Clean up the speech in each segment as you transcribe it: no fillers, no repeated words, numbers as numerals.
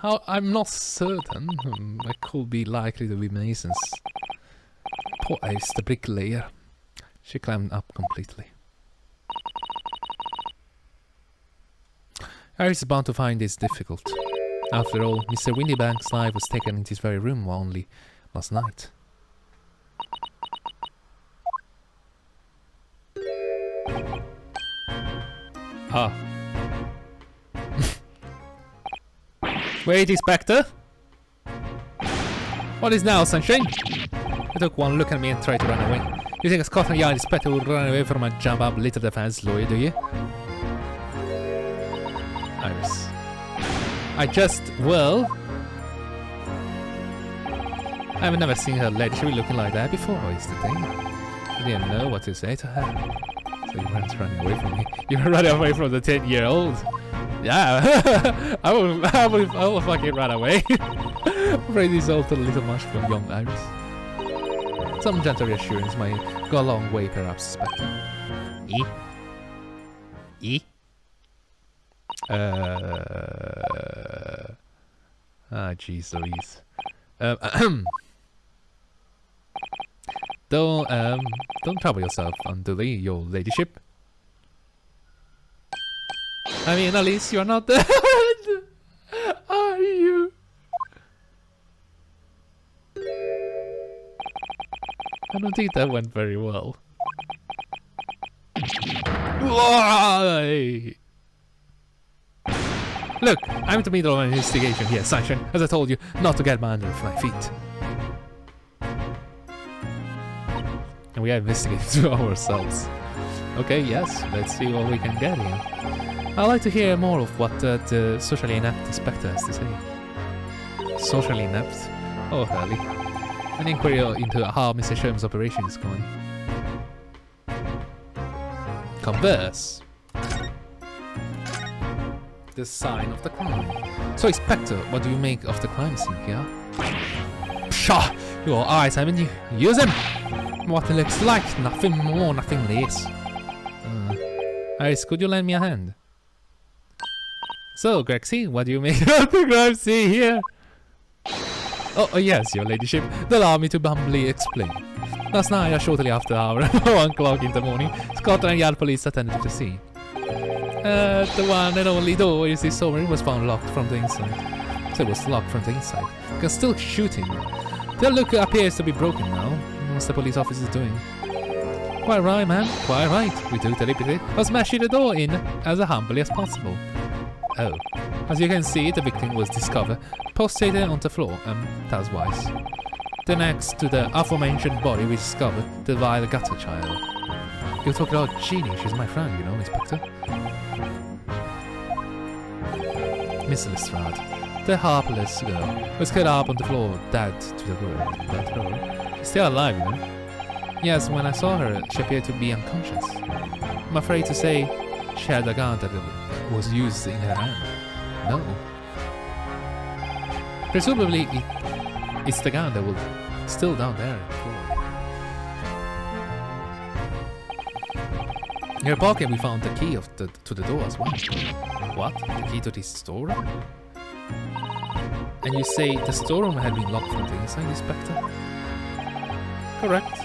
How? I'm not certain. I could be likely to be Mason's. Poor Iris, the bricklayer. She climbed up completely. Iris is bound to find this difficult. After all, Mr. Windybank's life was taken in this very room only last night. Ah. Wait, Inspector! What is now, sunshine? He took one look at me and tried to run away. You think a Scotland Yard inspector would run away from a jump-up little defense lawyer, do you? Iris. I've never seen her ladyship looking like that before, is the thing. I didn't know what to say to her. So you weren't running away from me. You were running away from the 10-year-old. Yeah, I will fucking run away. I'm afraid this is all a little much for young Iris. Some gentle reassurance might go a long way, perhaps, Inspector. Jeez Louise. Don't trouble yourself unduly, your ladyship. I mean, at least you're not dead, are you? I don't think that went very well. Why? Look, I'm in the middle of an investigation here, Sunshine. As I told you, not to get under my feet. And we are investigating to ourselves. Okay, yes, let's see what we can get here. I'd like to hear more of what the socially inept inspector has to say. Socially inept? Oh, hurry. An inquiry into how Mr. Sherman's operation is going. Converse. The sign of the crime. So, Inspector, what do you make of the crime scene here? Pshaw! Your eyes, haven't you? Use them! What it looks like, nothing more, nothing less. Iris, could you lend me a hand? So, Grexy, what do you make of the crime scene here? Oh, yes, your ladyship. Allow me to humbly explain. Last night, shortly after hour, 1 o'clock in the morning, Scotland Yard police attended to the scene. The one and only door is this summer was found locked from the inside. So it was locked from the inside. You can still shoot him. The look appears to be broken now. What's the police officer doing? Quite right, man. Quite right. We took the liberty of smashing the door in as humbly as possible. Oh. As you can see, the victim was discovered prostrated on the floor, that's wise. Then next to the aforementioned body we discovered the vile gutter child. You're talking about Jeannie, she's my friend, you know, Inspector. Miss Lestrade, the harmless girl, was cut up on the floor, dead to the world. Dead her. She's still alive, you know? Yes, when I saw her, she appeared to be unconscious. I'm afraid to say she had a gun that was used in her hand. No. Presumably, it's the gun that was still down there. In her pocket, we found the key to the door as well. What? The key to this storeroom? And you say the storeroom had been locked from the inside, Inspector? Correct.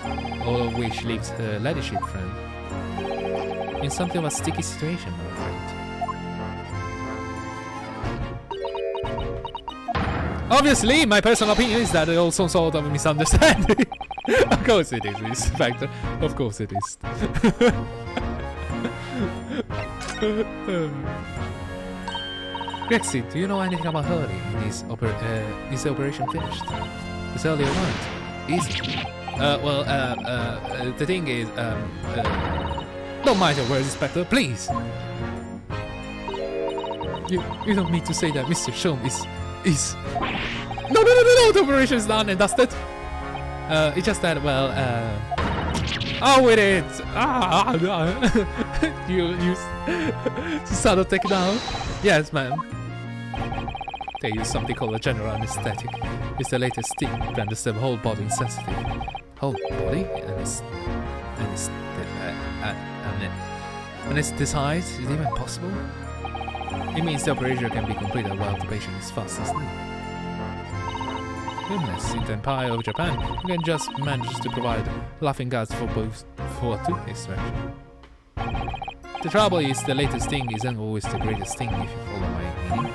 All of which leaves her ladyship friend in something of a sticky situation, I'm afraid. Obviously, my personal opinion is that it's all some sort of a misunderstanding. Of course it is, Inspector. Of course it is. Grexy, do you know anything about Hurley? Is the operation finished? Is Hurley alright? Easy. The thing is, don't mind your words, Inspector, please. You don't mean to say that Mr. Sholm is... No, the operation is done and dusted. It's just that, well, oh, with it! You sort of take it down? Yes, ma'am. They use something called a general anesthetic. It's the latest thing, renders the whole body insensitive. Whole body? Anesthetize? Is it even possible? It means the operation can be completed while the patient is fast asleep. Goodness, in the Empire of Japan, you can just manage to provide laughing gas for tooth extraction. The trouble is, the latest thing isn't always the greatest thing, if you follow my meaning.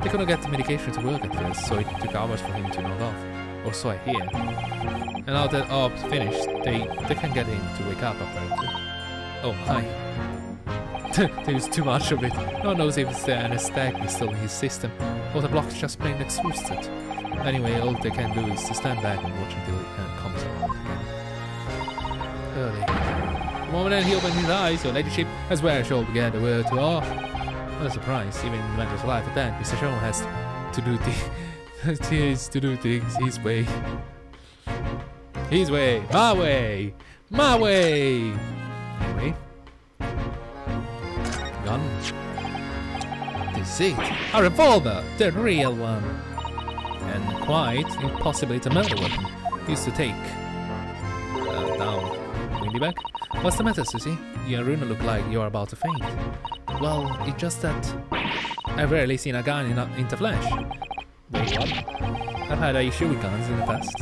They couldn't get the medication to work at first, so it took hours for him to nod off. Or so I hear. And now that Ob's finished, they can get him to wake up, apparently. Oh my. There's too much of it. No one knows if it's the anesthetic still in his system, or the block's just plain exhausted. Anyway, all they can do is to stand back and watch until it comes around again. Early. The moment he opened his eyes, your ladyship, that's where I shall began the word to all. What a surprise, even in the matters of life and death, Mr. Shaw has to do things his way. His way, my way, my way! Anyway. Gun. This is it. A revolver, the real one. And quite impossibly a murder weapon. Used to take down. Windy back? What's the matter, Susie? You and Runa look like you're about to faint. Well, it's just that I've rarely seen a gun in the flesh. Wait, what? I've had an issue with guns in the past.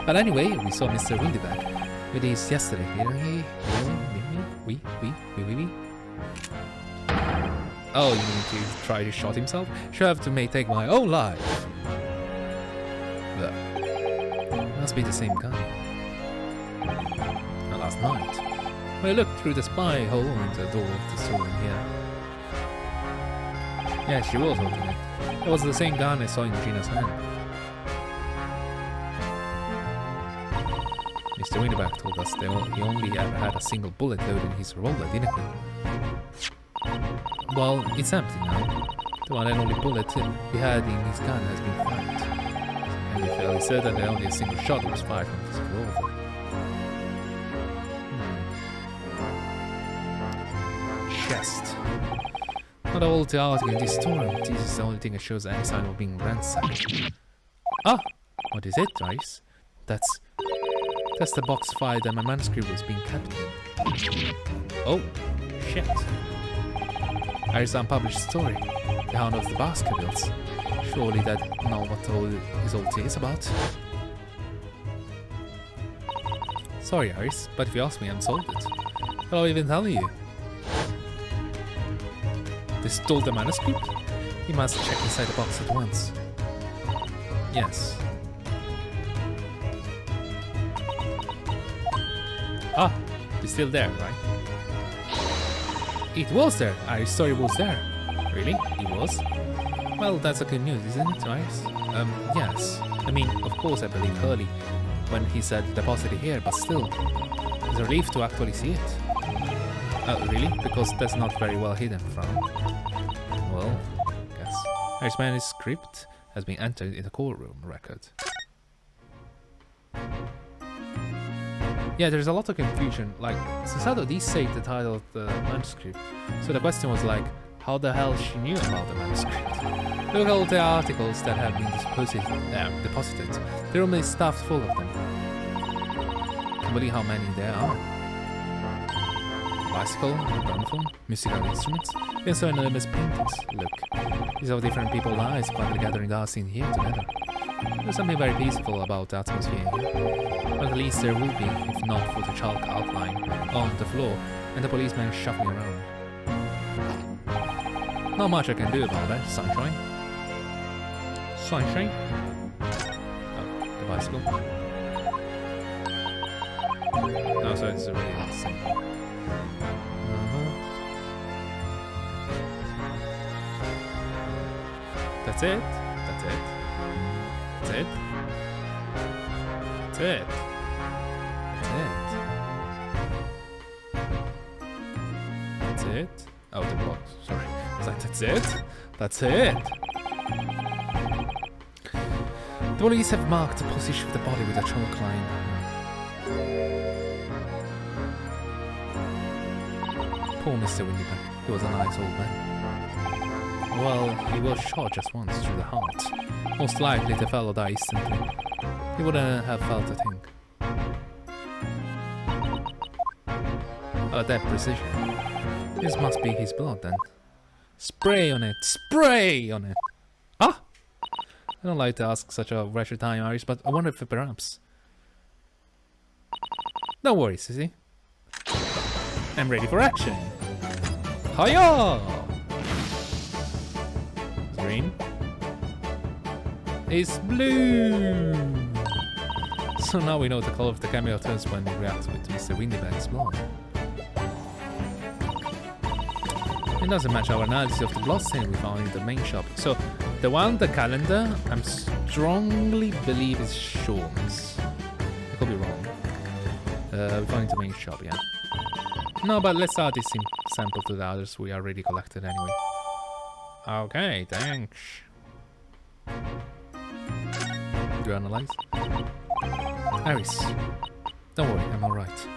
But anyway, we saw Mr. Windyback with his yesterday, didn't he? We. Oh, you mean to try to shoot himself? Should have to take my own life. Must be the same gun. Last night, when I looked through the spy hole into the door of the storeroom here. Yeah, she was holding it. It was the same gun I saw in Gina's hand. Mr. Winterback told us he only ever had a single bullet loaded in his revolver, didn't he? Well, it's empty now. The one and only bullet he had in his gun has been fired. And we're fairly certain that only a single shot was fired from his revolver. Chest. Not all the art in this story. This is the only thing that shows any sign of being ransacked. Ah! What is it, Rice? That's the box file that my manuscript was being kept in. Oh, shit. Iris' unpublished story. The Hound of the Baskervilles. Surely that know what all is about. Sorry, Iris, but if you ask me, I'm sold it. But I'll even tell you. They stole the manuscript? You must check inside the box at once. Yes. Ah, it's still there, right? It was there! Iris' story was there. Really? It was? Well, that's a good news, isn't it, Iris? Yes. I mean, of course I believe Hurley when he said deposit it here, but still. It's a relief to actually see it. Really? Because that's not very well hidden from. Well, I guess. Iris' manuscript has been entered in the courtroom record. Yeah, there's a lot of confusion. Like, since how do these say the title of the manuscript? So the question was like, how the hell she knew about the manuscript? Look at all the articles that have been deposited. The room is stuffed full of them. Can't believe how many there are. Bicycle, gramophone, musical instruments, even so enormous paintings. Look, these are different people's lives quietly gathering dust in here together. There's something very peaceful about the atmosphere here. But at least there will be, if not for the chalk outline on the floor and the policeman shuffling around. Not much I can do about that, sunshine. Sunshine? Oh, the bicycle. Oh, so it's already the same. That's it. That's it. That's it. That's it. That's it. That's it. Oh, the blocks. Sorry. I was like, that's it? That's it? The police have marked the position of the body with a chalk line. Poor Mr. Windyback. He was a nice old man. Well, he was shot just once through the heart. Most likely the fellow died instantly. He wouldn't have felt a thing. At that precision. This must be his blood then. Spray on it! Spray on it! Ah! I don't like to ask such a wretched time, Iris, but I wonder if perhaps... No worries, Sissy. I'm ready for action! Hiya! Green. It's blue! So now we know the color of the cameo turns when it reacts with Mr. Windybag's blood. It doesn't match our analysis of the blood stain we found in the main shop. So, the one, the calendar, I strongly believe is Sean's. I could be wrong. We found in the main shop, yeah. No, but let's add this sample to the others we already collected anyway. Okay, thanks. Do you analyze? Iris, don't worry, I'm alright.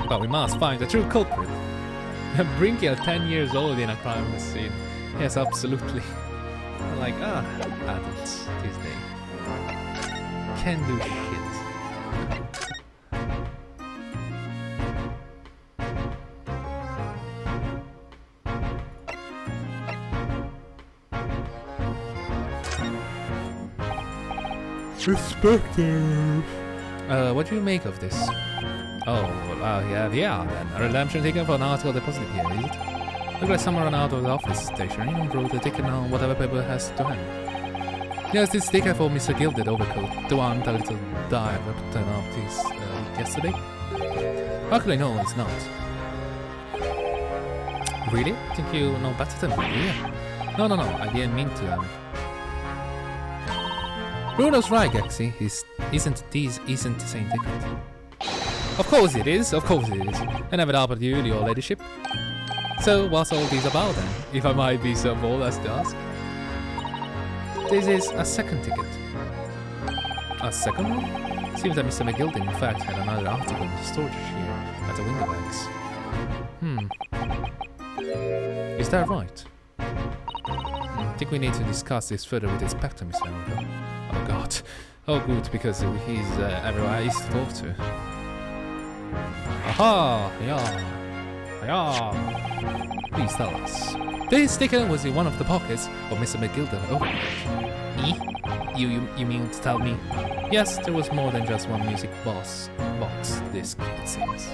But we must find the true culprit. Bring you 10 years old in a crime scene. Yes, absolutely. Like, adults these days. Can do shit. Inspector! What do you make of this? Oh, yeah, then. A redemption ticket for an article deposited here, is it? Look like someone ran out of the office station and wrote the ticket on whatever paper has to hand. Yes, this ticket for Mr. Gilded Overcoat, the one the little diver turned up this yesterday. Luckily, no, it's not. Really? Think you know better than me, do you? No, I didn't mean to. Ryunosuke right, Gexy. Isn't the same ticket? Of course it is, I never doubted you, your ladyship. So, what's all this about then, if I might be so bold as to ask? This is a second ticket. A second one? Seems that Mr. McGilden in fact had another article in the storage here at the window bags. Is that right? I think we need to discuss this further with Inspector, Mr. Naruhodo. Oh god. Oh good, because he's everywhere he's to talk to. Aha! Yeah. Please tell us. This sticker was in one of the pockets of Mr. McGilden overcoat. You mean to tell me? Yes, there was more than just one music box disc, it seems.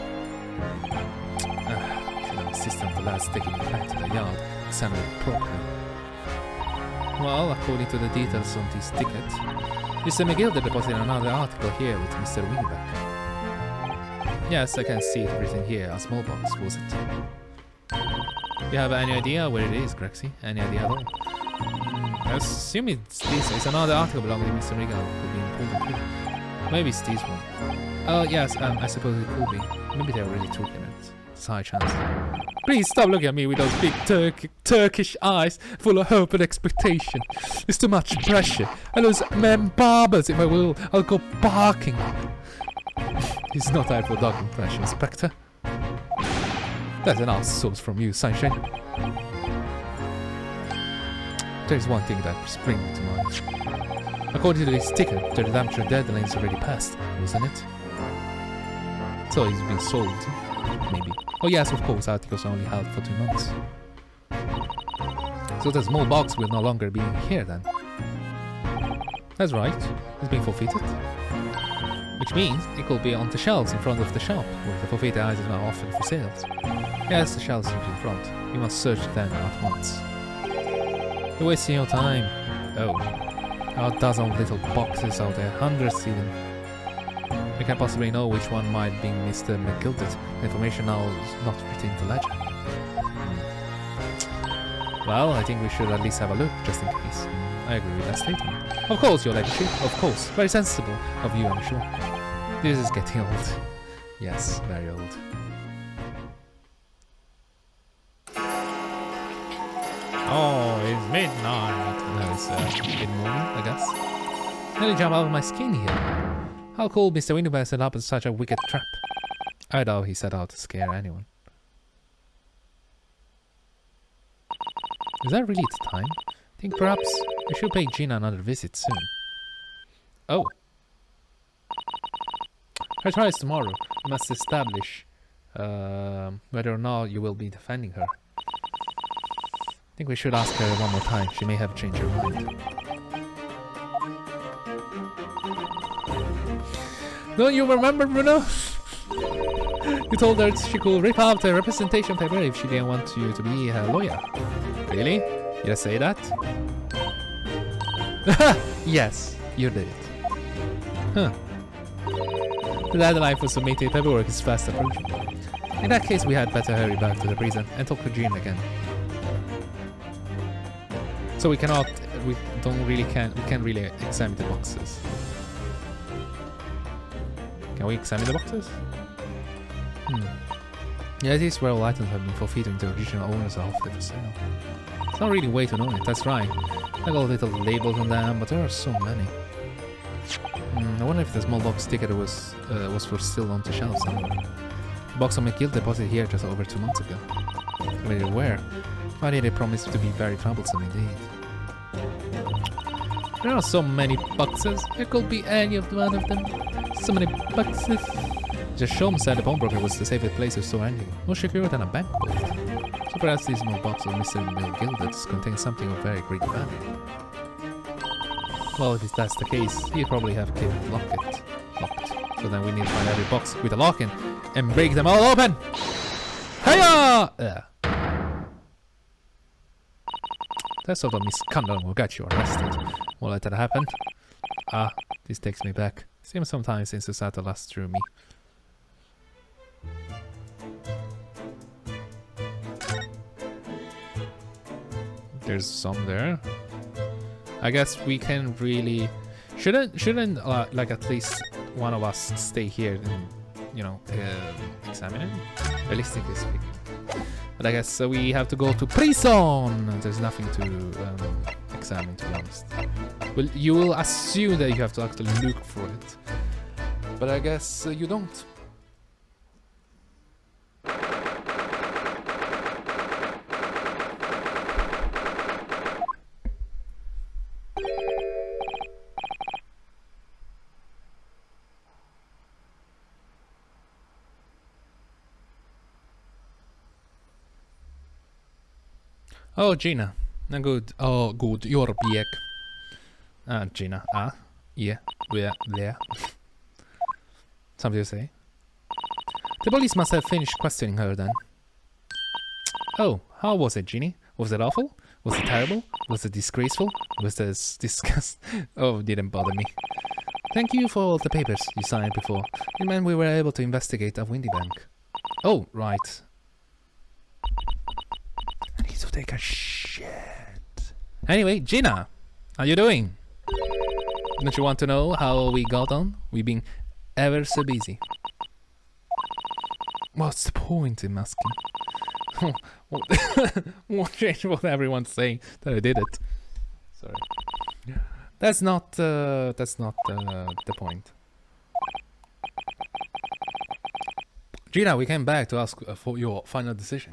Should have insisted on the last taking it back to the yard, examine it properly. Well, according to the details on this ticket, Mr. McGilden deposited another article here with Mr. Winback. Yes, I can see it written here, a small box, was it? You have any idea where it is, Grexy? Any idea at all? I assume it's this. It's another article belonging to Mr. Regal, could be important too. Maybe it's this one. Oh, yes, I suppose it could be. Maybe they already took it. It's a high chance. Please stop looking at me with those big Turkish eyes full of hope and expectation. It's too much pressure. I lose barbers if I will. I'll go barking. It's not time for dog impression, Inspector. That's an ass sauce from you, Sunshine. There's one thing that springs to mind. According to this ticket, the redemption deadline is already passed, wasn't it? So it's been sold, maybe. Oh yes, of course, articles are only held for 2 months. So the small box will no longer be here then. That's right, it's been forfeited. Which means it could be on the shelves in front of the shop, where the forfeited items are offered for sales. Yes, the shelves are in front. You must search them at once. You're wasting your time. Oh. There are dozens of little boxes out there, hundreds even. We can't possibly know which one might be Mr. McGilden. The information now is not written in the ledger. Well, I think we should at least have a look, just in case. I agree with that statement. Of course, your ladyship, of course. Very sensible of you, I'm sure. This is getting old. Yes, very old. Oh, it's midnight. No, it's mid-morning, I guess. Nearly jump out of my skin here. How could Mr. Winterberg set up such a wicked trap? I doubt he set out to scare anyone. Is that really its time? I think perhaps we should pay Gina another visit soon. Oh. Her trial is tomorrow. We must establish whether or not you will be defending her. think we should ask her one more time. She may have changed her mind. Don't you remember, Bruno? You told her she could rip out the representation paper if she didn't want you to be her lawyer. Really? Did I say that? Yes, you did. Huh. The deadline for submitting paperwork is fast approaching. In that case, we had better hurry back to the prison and talk to Jean again. So we can't really examine the boxes. Can we examine the boxes? Yeah, these were all items have been forfeited to the original owners of the for sale. It's not really a way to know it, that's right. I got little labels on them, but there are so many. I wonder if the small box ticket was for still on the shelf somewhere. The box of McGill deposited here just over 2 months ago. Very aware. Why did they promise to be very troublesome indeed? There are so many boxes. It could be any of one of them. So many boxes. Just Shom said the pawnbroker was the safest place to store anything. More secure than a bank vault. So perhaps this small box of Mr. McGill contains something of very great value. Well, if that's the case, you probably have kept it locked. So then we need to find every box with a lock in and break them all open! Hiya! That sort of misconduct will get you arrested. Won't let that happen. Ah, this takes me back. Seems some time since the Sato last drew me. There's some there. I guess we can really shouldn't like at least one of us stay here and examine it, realistically speaking. But I guess we have to go to prison. There's nothing to examine, to be honest. Well, you will assume that you have to actually look for it, but I guess you don't. Oh, Gina. Good. Oh, good. You're back. Gina. Yeah. We're there. Something to say? The police must have finished questioning her then. Oh, how was it, Ginny? Was it awful? Was it terrible? Was it disgraceful? Was it disgust? Oh, didn't bother me. Thank you for all the papers you signed before. It meant we were able to investigate a windy bank. Oh, right. I need to take a shit. Anyway, Gina, how you doing? Don't you want to know how we got on? We've been ever so busy. What's the point in asking? Won't change what everyone's saying that I did it. Sorry. That's not the point. Gina, we came back to ask for your final decision.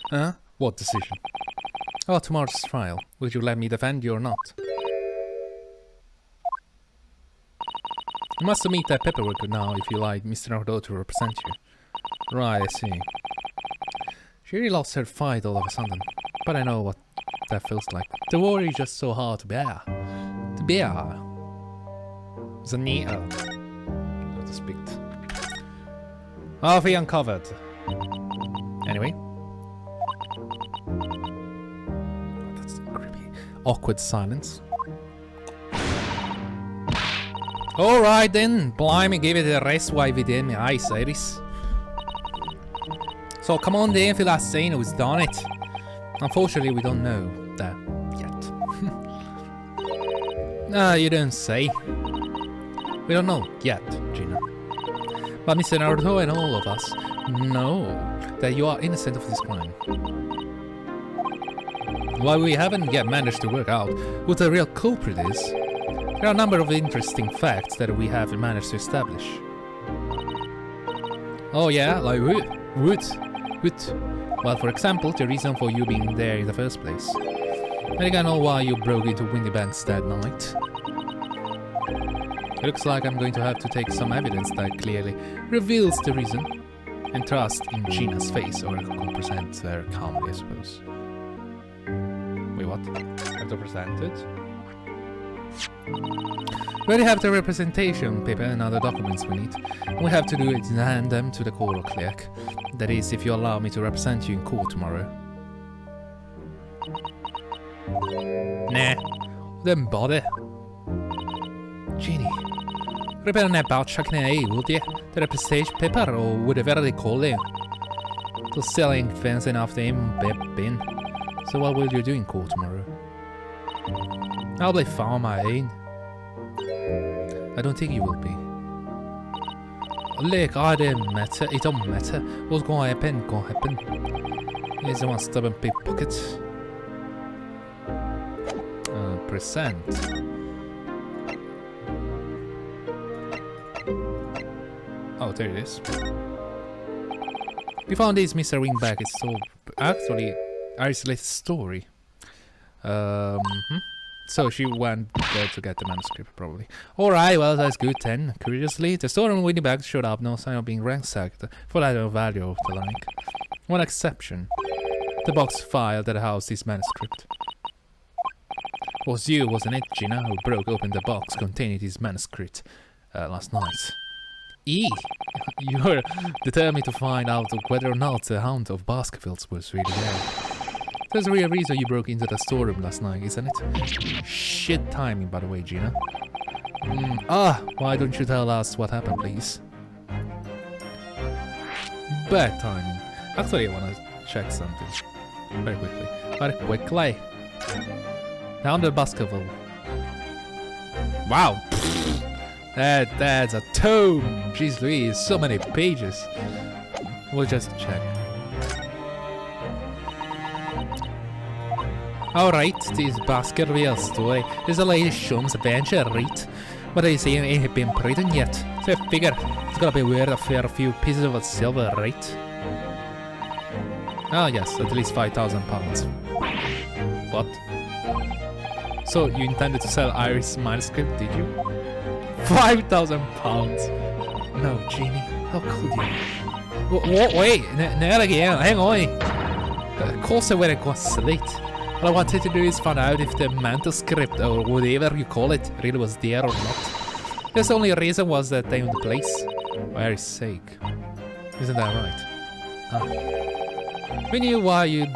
Huh? What decision? Oh, tomorrow's trial. Would you let me defend you or not? You must submit that paperwork now if you like Mr. Naruhodo to represent you. Right, I see. She really lost her fight all of a sudden, but I know what that feels like. The worry is just so hard to bear. To bear. Zania. So to speak. Harvey uncovered. Anyway. That's creepy. Awkward silence. Alright then, blimey, give it a rest while we did my eyes, Iris. So come on then, fill us saying who's done it. Unfortunately, we don't know that yet. No, you don't say. We don't know yet, Gina. But Mr. Naruhodo and all of us know that you are innocent of this crime. While we haven't yet managed to work out who the real culprit is, there are a number of interesting facts that we have managed to establish. Oh yeah, like what? Well, for example, the reason for you being there in the first place. I think I know why you broke into Windy Banks that night. It looks like I'm going to have to take some evidence that clearly reveals the reason and trust in Gina's face, or I could present her calmly, I suppose. what? Have to present it. We already have the representation paper and other documents we need. All we have to do is hand them to the court clerk. That is, if you allow me to represent you in court tomorrow. Nah, don't bother. Genie, prepare an about chucking an would you? The representation paper or whatever they call it. To selling fans enough to him, bin. So what will you do in court tomorrow? I'll be fine, my own. I don't think you will be. Look, I don't matter. It don't matter. What's gonna happen, Here's the one stubborn pickpocket. Present. Oh, there it is. We found this Mr. Wingback. It's so actually isolated story. So she went there to get the manuscript, probably. Alright, well, that's good then. Curiously, the store on Wingback showed up, no sign of being ransacked for either value of the like. One exception. The box filed that housed this manuscript. Was you, wasn't it, Gina, who broke open the box containing this manuscript last night? You're determined to find out whether or not the Hound of Baskervilles was really there. There's a real reason you broke into the storeroom last night, isn't it? Shit timing, by the way, Gina. Why don't you tell us what happened, please? Bad timing. Actually, I want to check something. Very quickly. Down the Baskerville. Wow! That's a tome! Jeez Louise, so many pages. We'll just check. Alright, this Baskerville story is the latest Shum's adventure, right? But they say it ain't been printed yet, so I figure it's gotta be worth a fair few pieces of silver, right? Ah yes, at least £5,000. What? So you intended to sell Iris' manuscript, did you? £5,000! No, Genie, how could you? Wait, not again, hang on! Of course I wouldn't go slate. All I wanted to do is find out if the manuscript, or whatever you call it, really was there or not. That's the only reason was that they owned the place. For Iris' sake. Isn't that right? We knew why you'd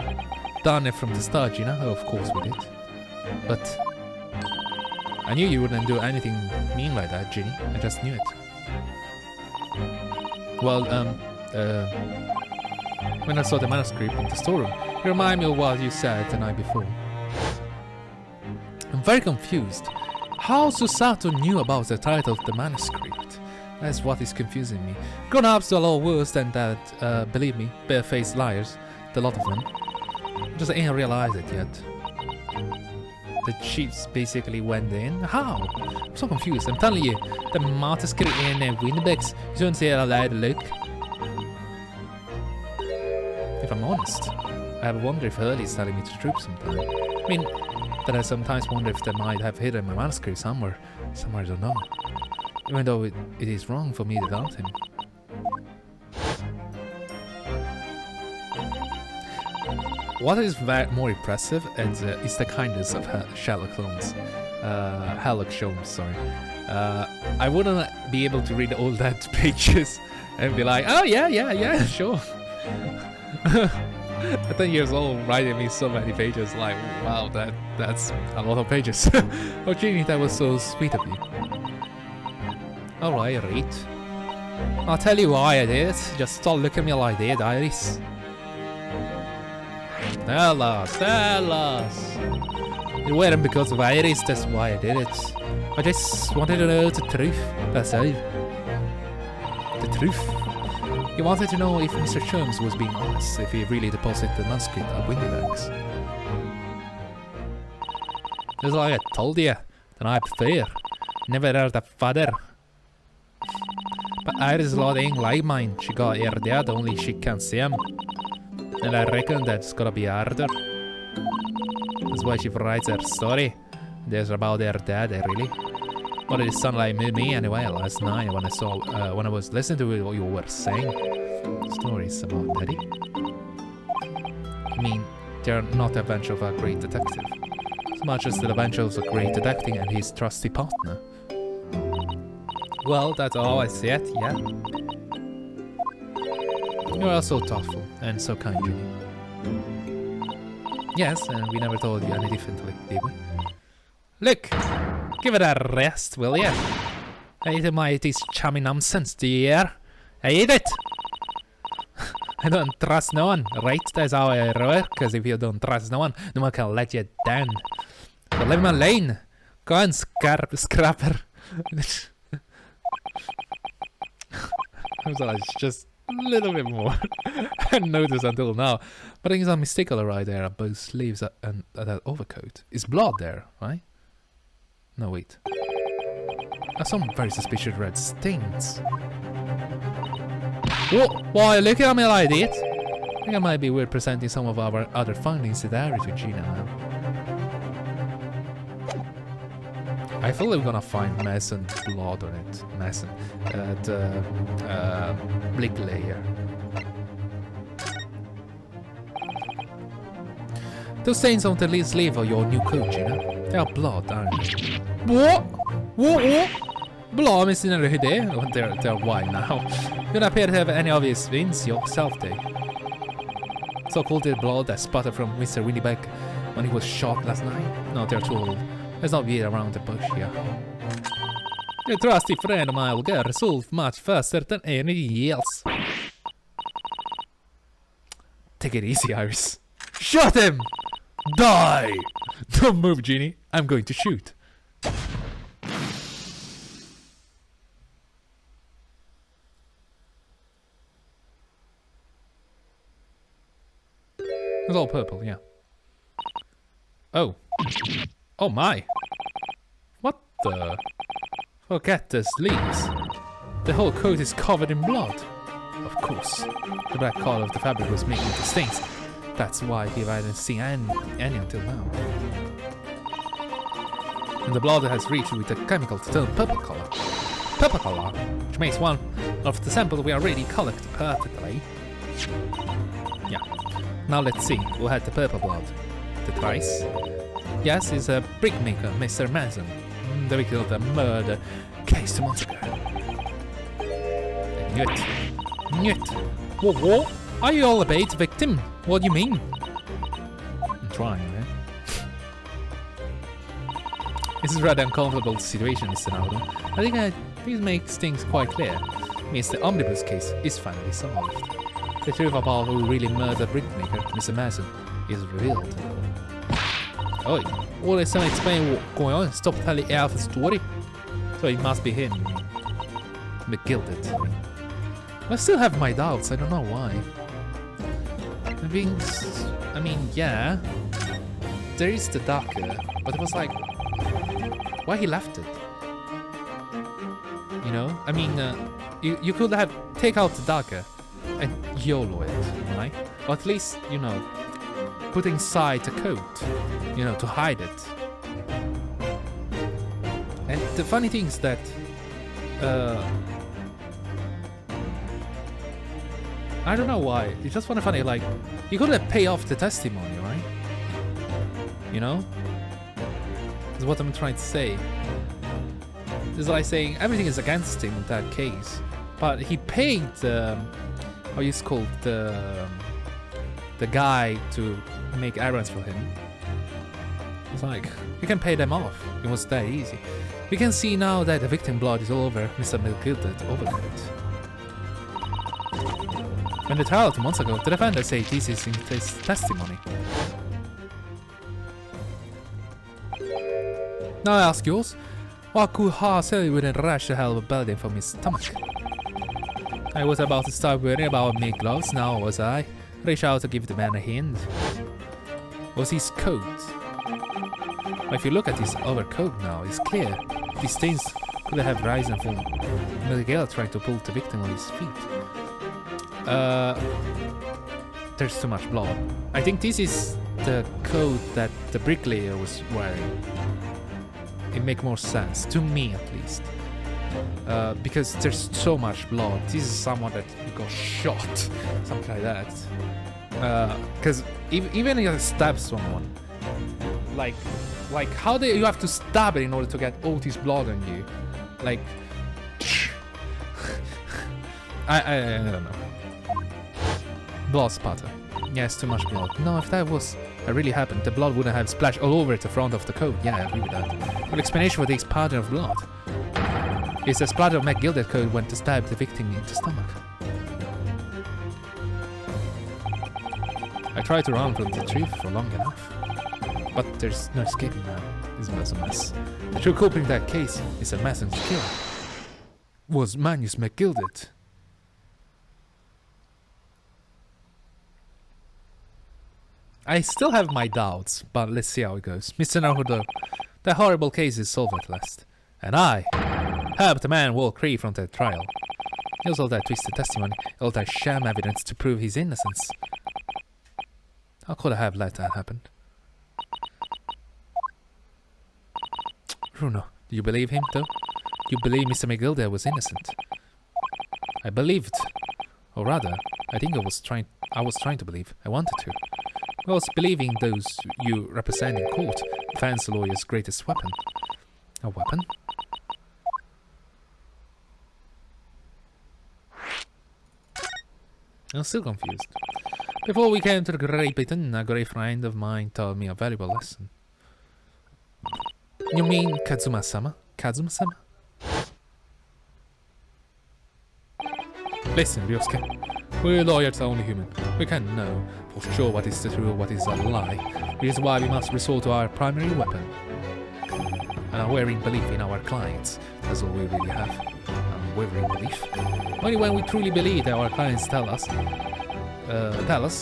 done it from the start, Gina. Oh, of course we did. But I knew you wouldn't do anything mean like that, Ginny. I just knew it. Well, when I saw the manuscript in the storeroom, it reminded me of what you said the night before. I'm very confused. How Susato knew about the title of the manuscript? That's what is confusing me. Grown-ups are a lot worse than that, believe me. Bare-faced liars. The lot of them. Just ain't realized it yet. The chiefs basically went in? How? I'm so confused. I'm telling you, the manuscript in Winbecks, you don't say it allowed to look. If I'm honest, I have wondered if Hurley's telling me the truth sometimes. I mean, that I sometimes wonder if they might have hidden my manuscript somewhere. Somewhere I don't know. Even though it is wrong for me to doubt him. What is more impressive is the kindness of Sherlock Holmes. I wouldn't be able to read all that pages and be like, oh yeah, sure. At 10 years old, writing me so many pages, like, wow, that's a lot of pages. Oh, Ginny, that was so sweet of you. Alright, right. I'll tell you why I did it. Just stop looking at me like that, Iris. Tell us. It wasn't because of Iris, that's why I did it. I just wanted to know the truth, that's all. The truth. You wanted to know if Mr. Sholmes was being honest, if he really deposited the manuscript at Windybanks. Just like I told you, the night before. Never heard of father. But Iris' lot ain't like mine. She got her dad, only she can't see him. And I reckon that's gotta be harder. That's why she writes her story. There's about her dad, really. What did it sound like me anyway last night when I was listening to what you were saying? Stories about Daddy? I mean, they're not a bunch of a great detective. much as the Evangel's a great deducting and his trusty partner. Well, that's all I said, yeah. You are so thoughtful and so kind, Jimmy. Yes, and we never told you any differently, did we? Look! Give it a rest, will ya? I hate my this charming nonsense, dear. I hate it! I don't trust no one, right? That's how I work, because if you don't trust no one can let you down. So leave me alone. Go on, scrapper. It's just a little bit more. I hadn't noticed until now. But I think it's a mistake right there on both sleeves and that overcoat. Is blood there, right? No, wait. Some very suspicious red stains. Whoa, why, look at me like that? I think it might be weird presenting some of our other findings to Diary to Gina now. I feel we're gonna find Mason blood on it. Mason. Bricklayer. Those stains on the sleeve of your new coat, Gina. They are blood, aren't they? What? What? Blood, Mr. Naruhodo. Oh, they're white now. You don't appear to have any obvious veins yourself, Day. So called the blood that sputtered from Mr. Winnieback when he was shot last night? No, they're too old. Let's not beat around the bush here. Your trusty friend of mine will get resolved much faster than anything else. Take it easy, Iris. Shot him! Die! Don't move, Genie. I'm going to shoot. It's all purple, yeah. Oh. Oh my. What the? Forget the sleeves. The whole coat is covered in blood. Of course. The black color of the fabric was making the stains. That's why he hadn't seen any until now. And the blood has reached with the chemical to turn purple color. Purple color, which makes one of the samples we already collected perfectly. Yeah. Now let's see who had the purple blood. The Trice? Yes, it's a brickmaker, Mr. Manson. The victim of the murder case 2 months ago. Newt. What? Are you all a bait victim? What do you mean? I'm trying, man. This is a rather uncomfortable situation, Mr. Naruhodo. I think this makes things quite clear. It means the omnibus case is finally solved. The truth about who really murdered brickmaker, Mr. Manson, is revealed. Oh, well, there's someone explain what's going on. Stop telling out the story. So it must be him. McGilded. I still have my doubts. I don't know why. I mean, yeah. There is the darker, but it was like, why he left it? You know? I mean, you could have take out the darker and YOLO it, right? Or at least, you know, put inside the coat, you know, to hide it. And the funny thing is that I don't know why. It's just funny, like, you could have paid off the testimony, right? You know? That's what I'm trying to say. It's like saying everything is against him in that case. But he paid, how you call the guy to make errands for him. It's like, you can pay them off. It was that easy. We can see now that the victim blood is all over Mr. McGilded overcoat. When the trial 2 months ago, the defender said this is in his testimony. Now I ask yours, what could Harsel wouldn't rush the hell of a building from his stomach? I was about to start worrying about my gloves, now was I? Reach out to give the man a hint. Was his coat? If you look at his overcoat now, it's clear. These stains could have risen from Miguel trying to pull the victim on his feet. There's too much blood. I think this is the coat that the bricklayer was wearing. It makes more sense, to me at least. Because there's so much blood. This is someone that got shot, something like that. Because even if you stab someone, like, Like, how do you have to stab it in order to get all this blood on you? Like, I don't know. Blood spatter. Yes, too much blood. No, if that was really happened, the blood wouldn't have splashed all over the front of the coat. Yeah, I agree with that. Good explanation for this pattern of blood. It's a splatter of McGilded coat when to stab the victim in the stomach. I tried to run from the truth for long enough, but there's no escaping now. This was a mess. The true culprit in that case is a messenger killer. Was Magnus McGilded? I still have my doubts, but let's see how it goes. Mr. Naruhodo, that horrible case is solved at last. And I helped the man walk free from that trial. It was all that twisted testimony, all that sham evidence to prove his innocence. How could I have let that happen? Runo, do you believe him, though? You believe Mr. McGilder was innocent? I believed. Or rather, I think I was trying to believe. I wanted to. I was believing those you represent in court, a fancy lawyer's greatest weapon. A weapon? I'm still confused. Before we came to the Great Britain, a great friend of mine taught me a valuable lesson. You mean Kazuma-sama? Kazuma-sama? Listen, Ryunosuke. We lawyers are only human. We can't know for sure what is the truth, what is a lie. Which is why we must resort to our primary weapon. An unwavering belief in our clients. That's all we really have. Unwavering belief. Only when we truly believe that our clients tell us,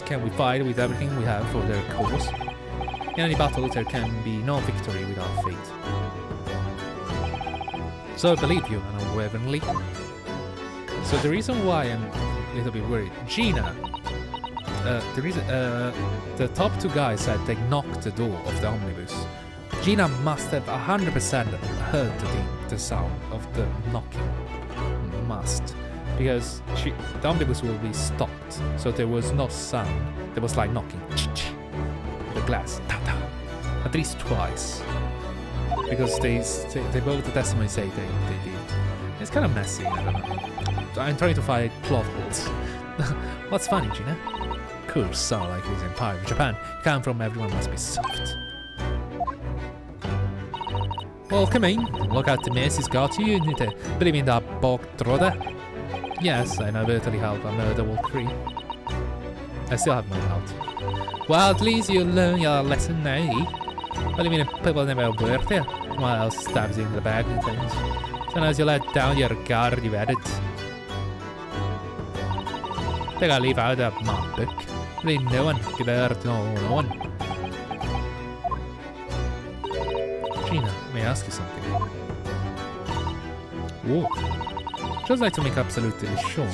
can we fight with everything we have for their cause. In any battle, there can be no victory without fate. So I believe you unwaveringly. So the reason why I'm a little bit worried, Gina, the top two guys said they knocked the door of the omnibus. Gina must have 100% heard the sound of the knocking. Must. Because the omnibus will be stopped, so there was no sound. There was like knocking. The glass. Ta-ta. At least twice. Because they both the testimony say they did. It's kind of messy, I don't know. I'm trying to find plot holes. What's funny, Gina? Curse sound like this empire of Japan. Come from everyone must be soft. Well, come in. Look at the mess he's got you. You need to believe in that bog trotter. Yes, I know virtually how a murder walk free. I still have no doubt. Well, at least you learn your lesson now, eh? What do you mean people never work there? Well, stabs you in the back and things. Soon as you let down your guard, you've had it. Think I'll leave out of my book. Really no one could hurt no one. Gina, may I ask you something? Whoa. Just like to make absolutely sure.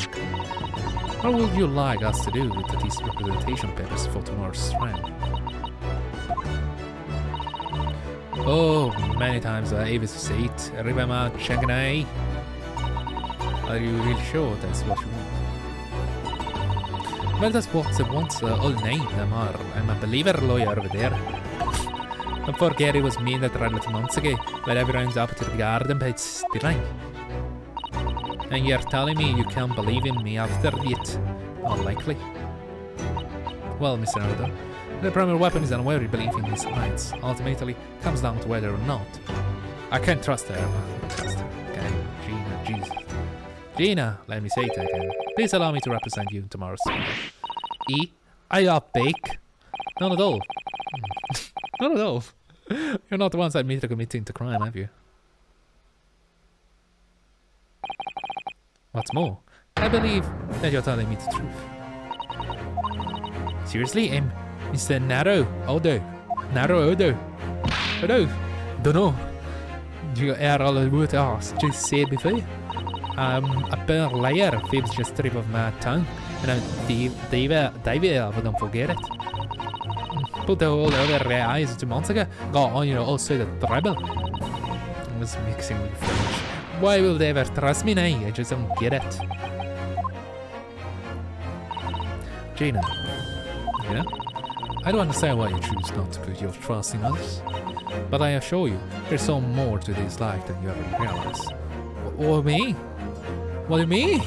What would you like us to do with these representation papers for tomorrow's round? Oh, many times I able to say it. Ribama Shanghai. Are you really sure that's what you want? Well, that's what I want all name. I'm a believer lawyer over there. Don't forget it was me that ran it months ago, but everyone's up to the garden page spring. And you're telling me you can't believe in me after it? Unlikely. Well, Mr. Naruhodo, the primary weapon is unwavering belief in his clients. Ultimately, comes down to whether or not. I can't trust her. Trust her. Okay, Gina, Jesus. Gina, let me say it again. Please allow me to represent you tomorrow's. Are you up bake? Not at all. Not at all. You're not the ones that admitted to committing the crime, have you? What's more, I believe that you're telling me the truth. Seriously, Mr. Naruhodo. Dunno. You are all the word ass. Just said before. A better liar, fibs just strip of my tongue, and I don't forget it. Put the whole over eyes 2 months ago, got on, also the trouble. I was mixing with French. Why will they ever trust me now? I just don't get it. Gina, I don't understand why you choose not to put your trust in others. But I assure you, there's so more to this life than you ever realize. What me? What do you mean?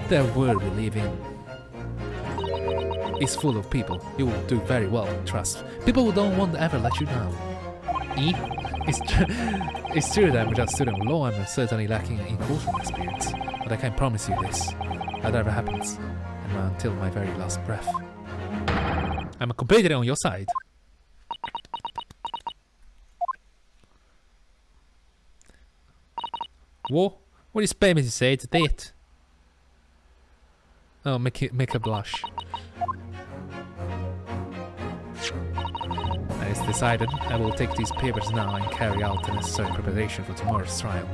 The world we live in is full of people you will do very well, trust. People who don't want to ever let you down. It's true that I'm just a student of law and I'm certainly lacking in courtroom experience, but I can promise you this, whatever happens, and until my very last breath, I'm completely on your side. What? What do you expect me to say to that? Oh, make her blush. It's decided. I will take these papers now and carry out the necessary preparation for tomorrow's trial.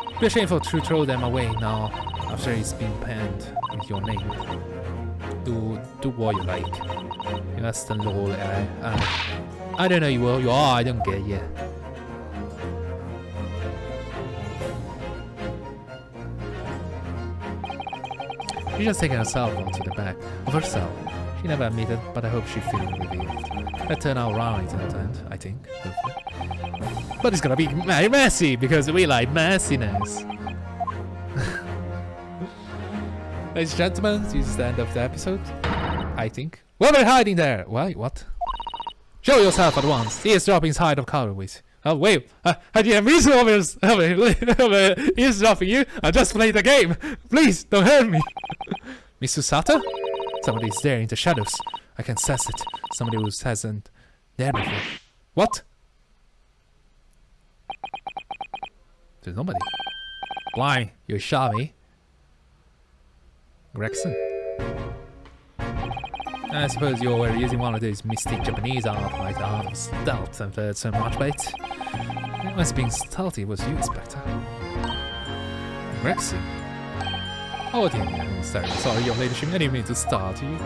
It'd be a shameful to throw them away now after it's been penned with your name. Do what you like. That's the law. I don't know you are. I don't get you. She's just taking herself onto the back of herself. She never admitted, but I hope she's feeling relieved. That turned out right in the end, I think, hopefully. But it's gonna be very messy, because we like messiness. Ladies and gentlemen, this is the end of the episode, I think. What are you hiding there? Why, what? Show yourself at once. Eavesdropping's height of cowardice. Oh, wait, I didn't mean over eavesdropping you. I just played the game. Please, don't hurt me. Miss Susato? Somebody is there in the shadows. I can sense it. Somebody who hasn't there before. What? There's nobody. Why? You shot me. Gregson? I suppose you were using one of those mystic Japanese art like the art of stealth and heard so much about it. It must being stealthy was you, Inspector. Gregson? Oh dear, I'm sorry, your ladyship, I didn't mean to startle you.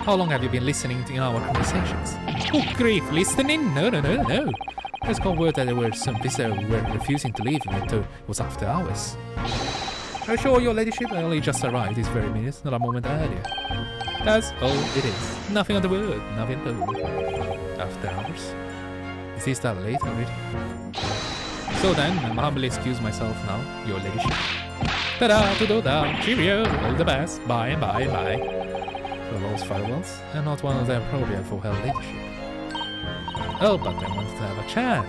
How long have you been listening to our conversations? Oh grief, listening? No. There's got word that there were some visitors who were refusing to leave until it was after hours. I assure your ladyship, I only just arrived this very minute, not a moment earlier. That's all it is. Nothing on the word, nothing at all. After hours? Is this that late already? So then, I'm humbly excuse myself now, your ladyship. Ta-da, cheerio, all the best, bye and bye and bye. The law's farewells, and not one of them appropriate for her ladyship. Oh, but I wanted to have a chat.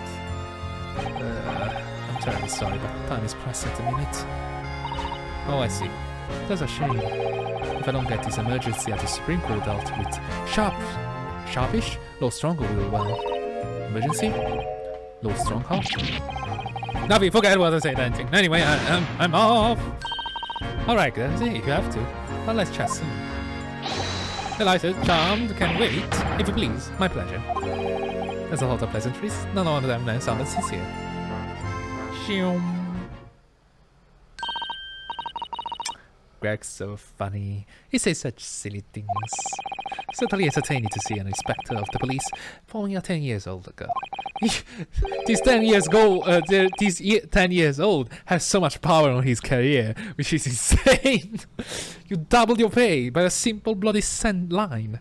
I'm terribly sorry, but time is pressed at the minute. Oh, I see. That's a shame. If I don't get this emergency at the Supreme Court dealt with sharpish, Lord Stronghold will emergency? Lord Stronghold? Navi, forget what I said anything. Anyway, I'm off. Alright, that's it, if you have to. But let's chat soon. Delighted, charmed, can wait. If you please, my pleasure. There's a lot of pleasantries. None of them sounded sincere. Shoom. Greg's so funny. He says such silly things. Certainly entertaining to see an inspector of the police following a 10 years old girl. These 10 years old has so much power on his career, which is insane. You doubled your pay by a simple bloody cent line.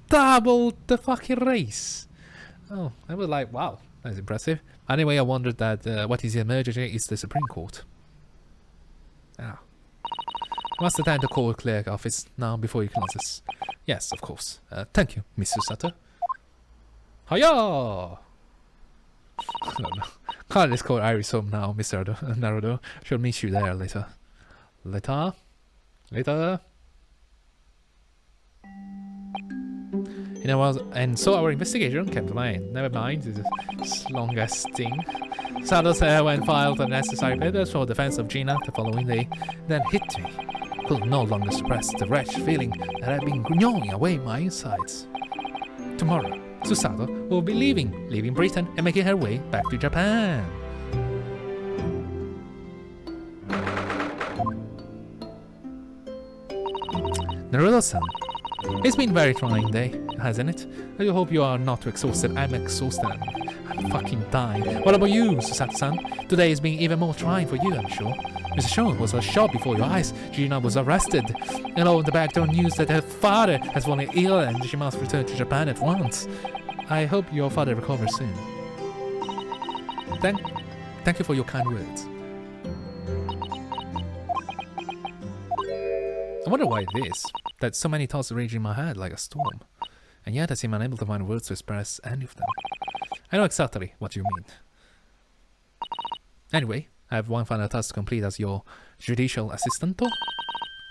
Double the fucking race. Oh, I was like, wow, that's impressive. Anyway, I wondered that what is the emergency is the Supreme Court. Ah. What's the time to call clerk office now before he closes? Yes, of course. Thank you, Miss Susato. Hiya! No. Can't just call Iris home now, Mr. Naruhodo. She'll meet you there later. Later? And so our investigation came to mind. Never mind, this longest thing. Sato's went filed the necessary papers for defense of Gina the following day, then hit me. Could no longer suppress the wretched feeling that had been gnawing away my insides. Tomorrow, Susato will be leaving Britain and making her way back to Japan. Naruhodo-san, it's been a very trying day, hasn't it? I do hope you are not too exhausted. I'm exhausted. I'm fucking dying. What about you, Susato-san? Today is being even more trying for you, I'm sure. Mr. Sean was shot before your eyes. Gina was arrested. And all the backdoor news that her father has fallen ill and she must return to Japan at once. I hope your father recovers soon. Thank you for your kind words. I wonder why it is that so many thoughts rage in my head like a storm, and yet I seem unable to find words to express any of them. I know exactly what you mean. Anyway, I have one final task to complete as your judicial assistant.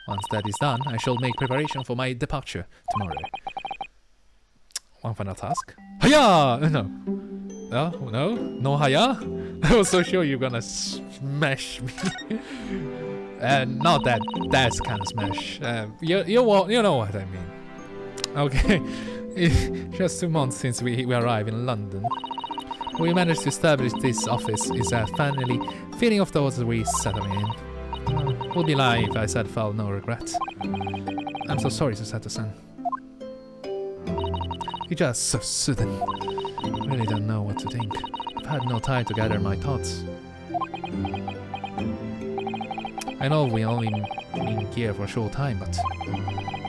Once that is done, I shall make preparation for my departure tomorrow. One final task? Hiya! No. No hiya? I was so sure you were gonna smash me. Not that kind of smash. You know what I mean. Okay. Just 2 months since we arrived in London. We managed to establish this office is a finally feeling of those we settle in. Would be lying if I said felt no regret. I'm so sorry to Sato-san. It's just so sudden. Really don't know what to think. I've had no time to gather my thoughts. I know we only been here for a short time, but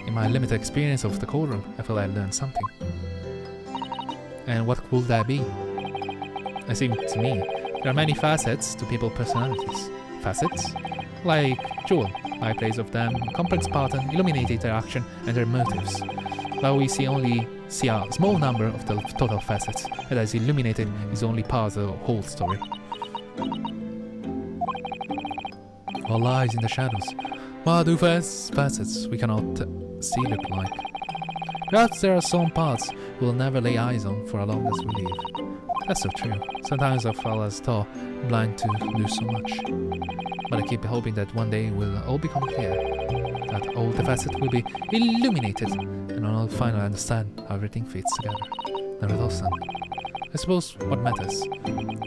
in my limited experience of the courtroom, I feel I learned something. And what could that be? It seems to me there are many facets to people's personalities. Facets? Like Jewel, my place of them, complex pattern, illuminated their action and their motives. While we only see a small number of the total facets, and as illuminated is only part of the whole story. What lies in the shadows? What do facets we cannot see look like? Perhaps there are some parts we'll never lay eyes on for as long as we live. That's so true. Sometimes I feel as though blind to do so much. But I keep hoping that one day we'll all become clear. That all the facets will be illuminated and I'll finally understand how everything fits together. Naruhodo-san. I suppose what matters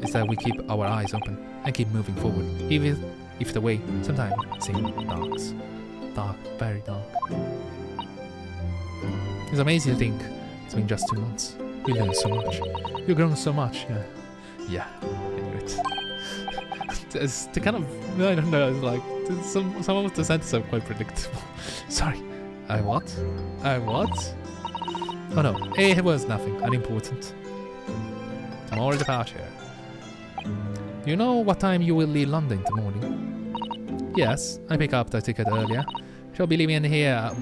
is that we keep our eyes open and keep moving forward, even if the way sometimes seems dark, very dark. It's amazing to think it's been just 2 months. We learned so much. You've grown so much, yeah. I knew it. It's the kind of, I don't know, it's like some of the sentences are quite predictable. Sorry. I what? Oh no, it was nothing unimportant. Tomorrow departure. You know what time you will leave London in the morning? Yes, I pick up the ticket earlier. Shall be leaving here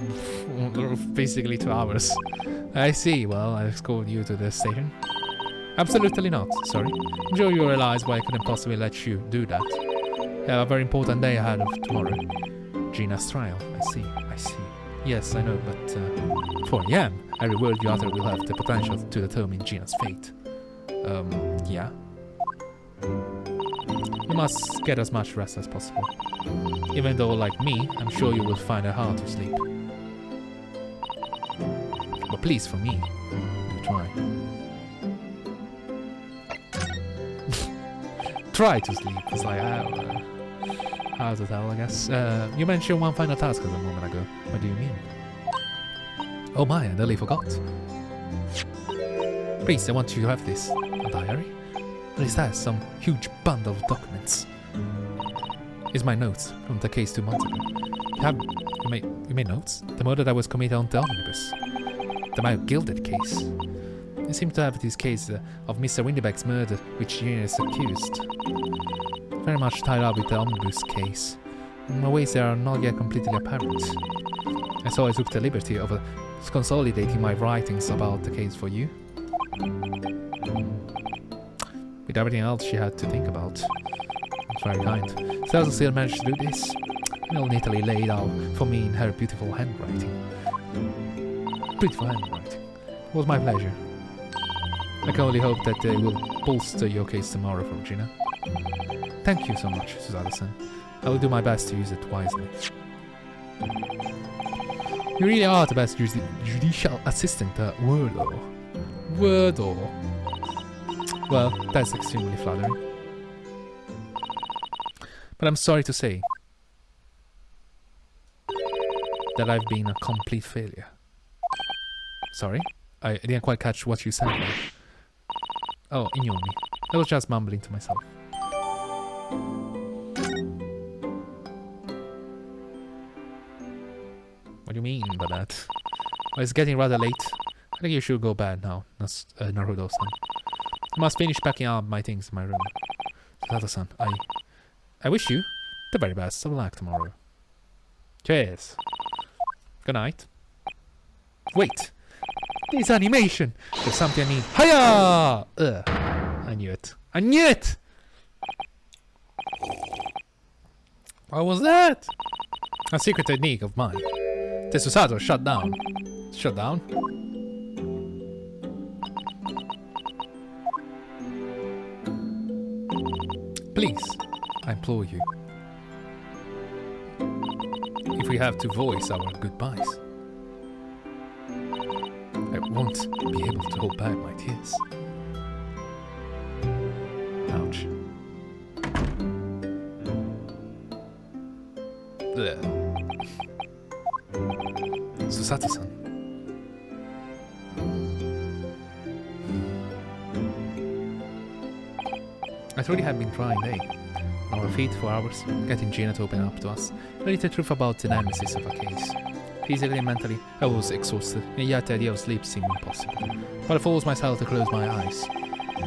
basically 2 hours. I see, well, I escorted you to the station. Absolutely not, sorry. I'm sure you realize why I couldn't possibly let you do that. You have a very important day ahead of tomorrow. Gina's trial, I see. Yes, I know, but for Yam, every word you utter will have the potential to determine Gina's fate. Yeah? You must get as much rest as possible. Even though, like me, I'm sure you will find it hard to sleep. But please, for me, do try. Try to sleep. It's like, how to tell, I guess. You mentioned one final task a moment ago. What do you mean? Oh my, I nearly forgot. Please, I want you to have this. A diary? What is that? Some huge bundle of documents. It's my notes from the case 2 months ago. You made notes? The murder that was committed on the omnibus. The my gilded case. You seem to have this case of Mr. Windybeck's murder, which Gina is accused. Very much tied up with the omnibus case. In ways that are not yet completely apparent. And so I took the liberty of consolidating my writings about the case for you. With everything else she had to think about. It's very kind. Cecil still managed to do this. And all neatly laid out for me in her beautiful handwriting. Beautiful handwriting. It was my pleasure. I can only hope that they will bolster your case tomorrow for Gina. Thank you so much, Suzuki-san. I will do my best to use it wisely. You really are the best judicial assistant, Wordo. Well, that's extremely flattering. But I'm sorry to say that I've been a complete failure. Sorry? I didn't quite catch what you said. Oh, ignore me. I was just mumbling to myself. What do you mean by that? Well, it's getting rather late. I think you should go bed now, Naruhodo-san. I must finish packing up my things in my room. Susato-san, I wish you the very best of luck tomorrow. Cheers. Good night. Wait! This animation! There's something I need. Hiya! I knew it. I knew it! What was that? A secret technique of mine. The Susato shut down. Shut down? Please, I implore you. If we have to voice our goodbyes, I won't be able to hold back my tears. Ouch. Susato-san. I truly have been trying, eh? On our feet for hours, getting Gina to open up to us, ready the truth about the nemesis of our case. Physically and mentally, I was exhausted, and yet the idea of sleep seemed impossible. But I forced myself to close my eyes.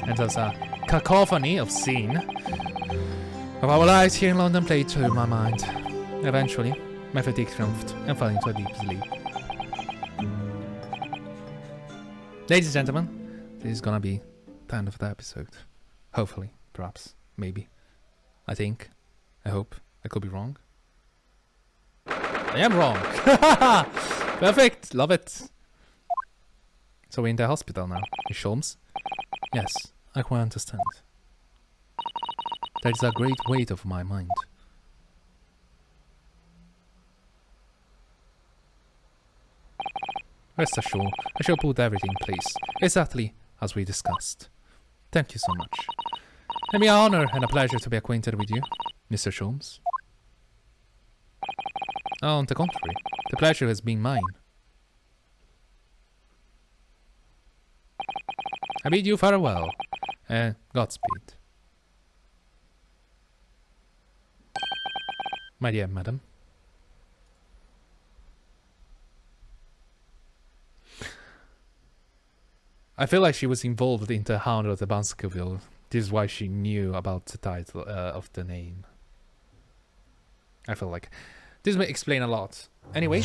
And as a cacophony of scene of our lives here in London played through my mind. Eventually, my fatigue triumphed and fell into a deep sleep. Ladies and gentlemen, this is gonna be the end of the episode. Hopefully, perhaps, maybe. I think. I hope. I could be wrong. I am wrong! Perfect! Love it! So we're in the hospital now. In Sholmes? Yes, I quite understand. That is a great weight off my mind. Rest assured, I shall put everything in place, exactly as we discussed. Thank you so much. It be an honor and a pleasure to be acquainted with you, Mr. Sholmes. On the contrary, the pleasure has been mine. I bid you farewell, and Godspeed. My dear madam. I feel like she was involved in the Hound of the Baskerville. This is why she knew about the title of the name. I feel like this may explain a lot. Anyway,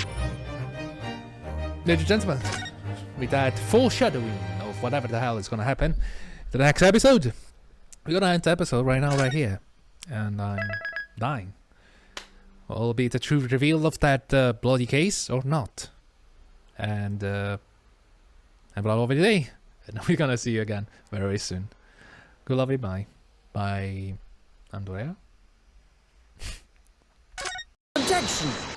ladies and gentlemen, with that foreshadowing of whatever the hell is gonna happen, the next episode, we're gonna end the episode right now, right here, and I'm dying. Will it be the true reveal of that bloody case or not? And have a lovely day, and we're gonna see you again very soon. Good lovely bye. Bye, Andrea. Objection!